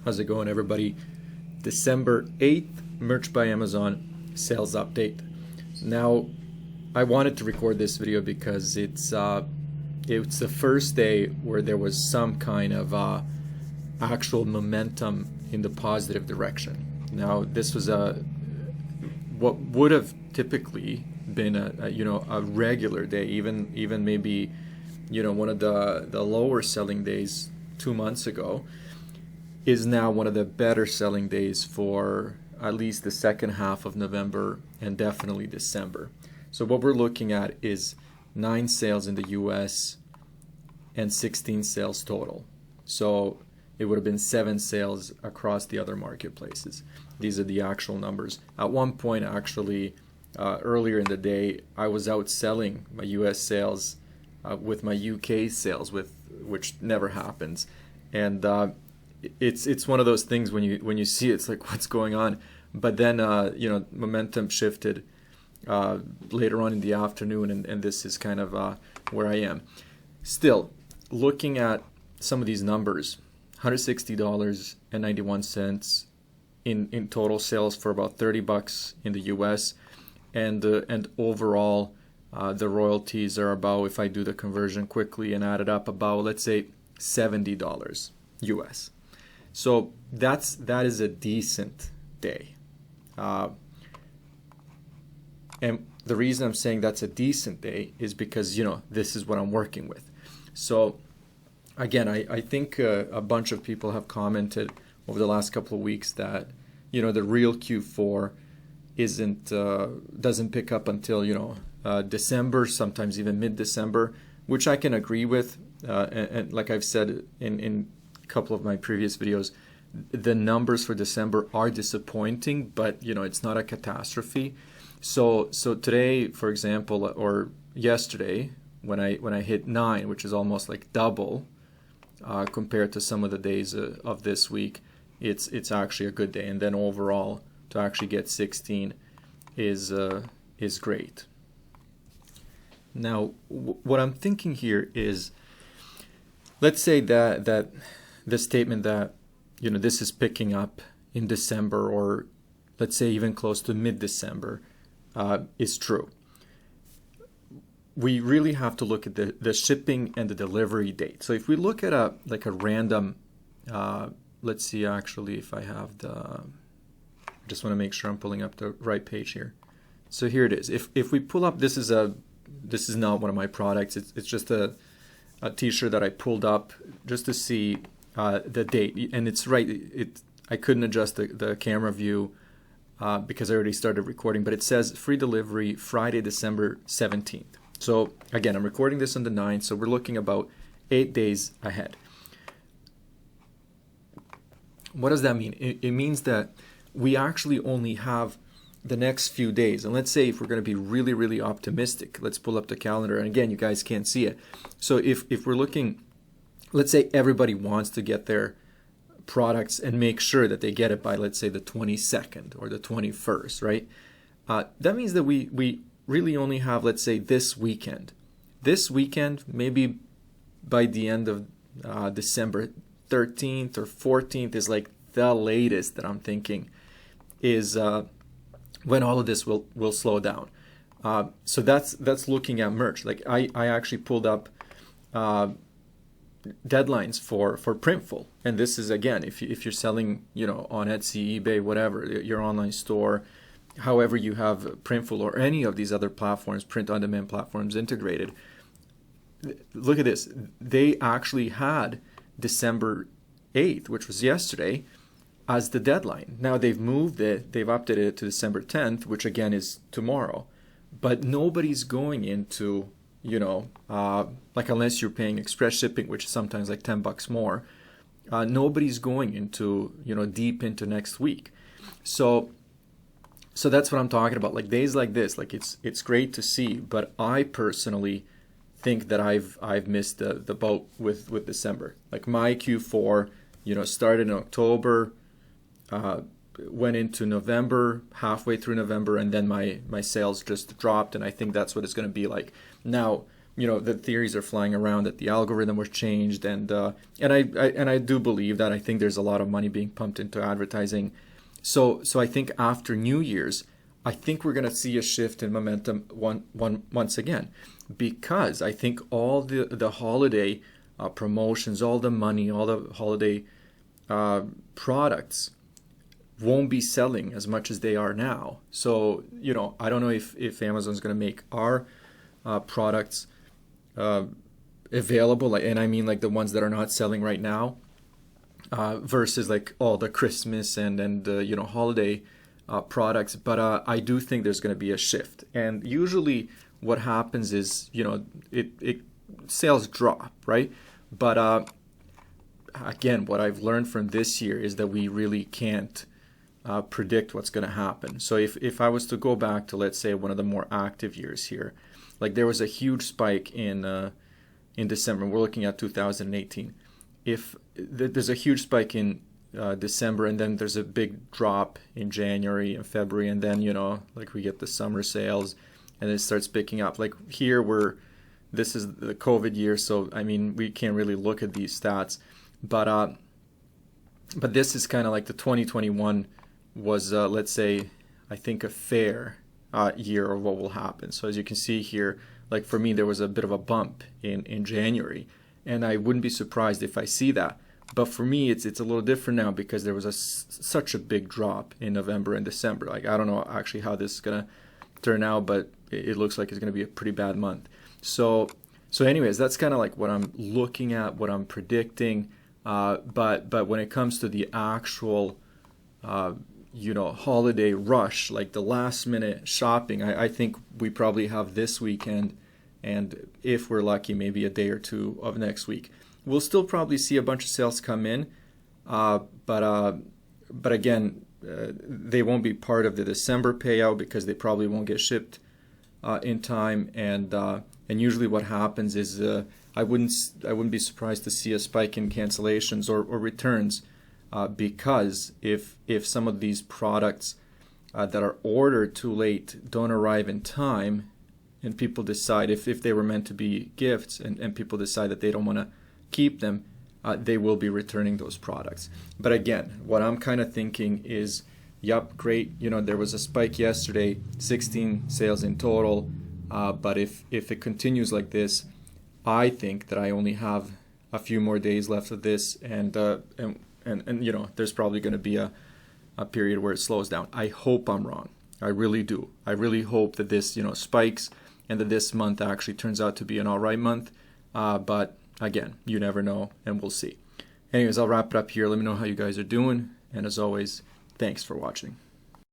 How's it going, everybody? December 8th, Merch by Amazon sales update. Now, I wanted to record this video because it's the first day where there was some kind of actual momentum in the positive direction. Now, this was what would have typically been a regular day, even maybe one of the lower selling days 2 months ago, is now one of the better selling days for at least the second half of November and definitely December. So what we're looking at is 9 sales in the US and 16 sales total. So it would have been 7 sales across the other marketplaces. These are the actual numbers. At one point, actually, earlier in the day, I was outselling my US sales with my UK sales, which never happens. And it's one of those things when you see it, it's like, what's going on? But then momentum shifted later on in the afternoon, and this is kind of where I am. Still, looking at some of these numbers, $160.91 in total sales for about $30 in the US, and overall the royalties are about, if I do the conversion quickly and add it up, about, let's say, $70 US. So that is a decent day. And the reason I'm saying that's a decent day is because, this is what I'm working with. So again, I think a bunch of people have commented over the last couple of weeks that, the real Q4 doesn't pick up until, December, sometimes even mid-December, which I can agree with. And like I've said in a couple of my previous videos, the numbers for December are disappointing, but it's not a catastrophe. So today, for example, or yesterday, when I hit 9, which is almost like double compared to some of the days of this week, it's actually a good day. And then overall, to actually get 16 is great. Now, what I'm thinking here is, let's say that the statement that this is picking up in December, or let's say even close to mid-December, is true. We really have to look at the shipping and the delivery date. So if we look at a random, let's see actually if I have I just want to make sure I'm pulling up the right page here. So here it is. If we pull up, this is not one of my products. It's just a t-shirt that I pulled up just to see the date, and it's right. I couldn't adjust the camera view because I already started recording, but it says free delivery Friday, December 17th. So again, I'm recording this on the 9th, so we're looking about 8 days ahead. What does that mean? It means that we actually only have the next few days. And let's say if we're going to be really, really optimistic, let's pull up the calendar. And again, you guys can't see it. So if we're looking, let's say everybody wants to get their products and make sure that they get it by, let's say, the 22nd or the 21st, right? That means that we really only have, let's say, this weekend. This weekend, maybe by the end of December 13th or 14th is like the latest that I'm thinking is when all of this will slow down. So that's looking at merch. Like I actually pulled up deadlines for Printful, and this is, again, if you're selling on Etsy, eBay, whatever, your online store, however you have Printful or any of these other platforms, print-on-demand platforms integrated. Look at this. They actually had December 8th, which was yesterday, as the deadline. Now they've moved it, they've updated it to December 10th, which again is tomorrow. But nobody's going into, like, unless you're paying express shipping, which is sometimes like $10 more, nobody's going into, deep into next week. So that's what I'm talking about. Like days like this, like it's great to see, but I personally think that I've missed the boat with December. Like my Q4, started in October, went into November, halfway through November, and then my sales just dropped, and I think that's what it's going to be like. Now, the theories are flying around that the algorithm was changed, and I do believe that. I think there's a lot of money being pumped into advertising. So I think after New Year's, I think we're going to see a shift in momentum once again, because I think all the holiday promotions, all the money, all the holiday products won't be selling as much as they are now. So, I don't know if Amazon's going to make our products available, and I mean like the ones that are not selling right now, versus like all the Christmas and holiday products. But I do think there's going to be a shift, and usually what happens is it sales drop, right? But again, what I've learned from this year is that we really can't predict what's going to happen. So if I was to go back to, let's say, one of the more active years here, like there was a huge spike in December. We're looking at 2018. If there's a huge spike in December, and then there's a big drop in January and February, and then like we get the summer sales, and it starts picking up. Like here, this is the COVID year, so I mean we can't really look at these stats, but this is kind of like the 2021 was, let's say, I think a fair year of what will happen. So as you can see here, like for me, there was a bit of a bump in January, and I wouldn't be surprised if I see that. But for me, it's a little different now, because there was such a big drop in November and December. Like I don't know actually how this is gonna turn out, but it looks like it's gonna be a pretty bad month. So anyways, that's kind of like what I'm looking at, what I'm predicting. But when it comes to the actual holiday rush, like the last minute shopping, I think we probably have this weekend, and if we're lucky, maybe a day or two of next week. We'll still probably see a bunch of sales come in, but again, they won't be part of the December payout because they probably won't get shipped in time. And usually what happens is I wouldn't be surprised to see a spike in cancellations or returns. Because if some of these products that are ordered too late don't arrive in time, and people decide, if they were meant to be gifts, and people decide that they don't want to keep them, they will be returning those products. But again, what I'm kind of thinking is, yep, great, there was a spike yesterday, 16 sales in total, but if it continues like this, I think that I only have a few more days left of this, and there's probably going to be a period where it slows down. I hope I'm wrong. I really do. I really hope that this spikes, and that this month actually turns out to be an all right month. But again, you never know, and we'll see. Anyways, I'll wrap it up here. Let me know how you guys are doing, and as always, thanks for watching.